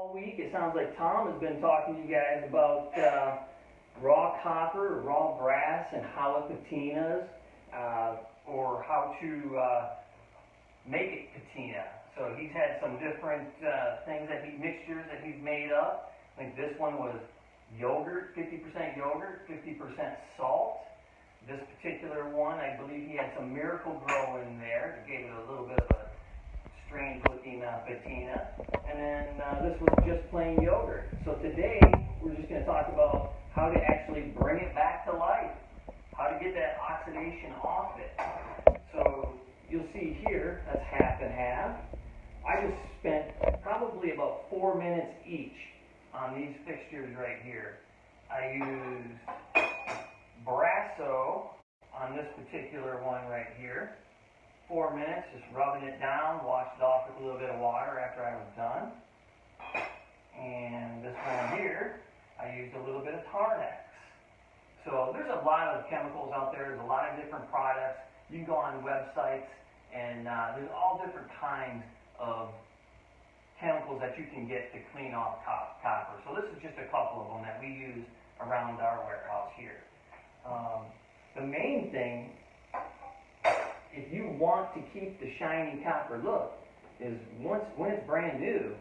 All week, it sounds like Tom has been talking to you guys about raw copper, raw brass, and hollow patinas, or how to make it patina. So he's had some different mixtures that he's made up. I think this one was yogurt, 50% yogurt, 50% salt. This particular one, I believe he had some Miracle Grow in there that gave it a little bit of a strange looking patina. And then this was just plain yogurt. So today we're just going to talk about how to actually bring it back to life, how to get that oxidation off it. So you'll see here, that's half and half. I just spent probably about 4 minutes each on these fixtures right here. I used Brasso on this particular one right here. 4 minutes, just rubbing it down, washed it off with a little bit of water after I was done. And this one here, I used a little bit of Tarnex. So there's a lot of chemicals out there, there's a lot of different products. You can go on websites and there's all different kinds of chemicals that you can get to clean off copper. So this is just a couple of them that we use around our warehouse here. The main thing, if you want to keep the shiny copper look, is when it's brand new,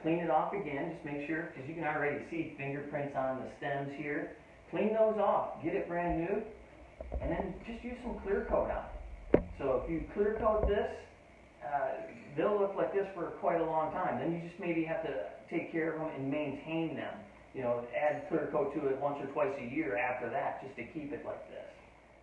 clean it off again. Just make sure, because you can already see fingerprints on the stems here. Clean those off, get it brand new, and then just use some clear coat on it. So if you clear coat this, they'll look like this for quite a long time. Then you just maybe have to take care of them and maintain them. You know, add clear coat to it once or twice a year after that, just to keep it like this.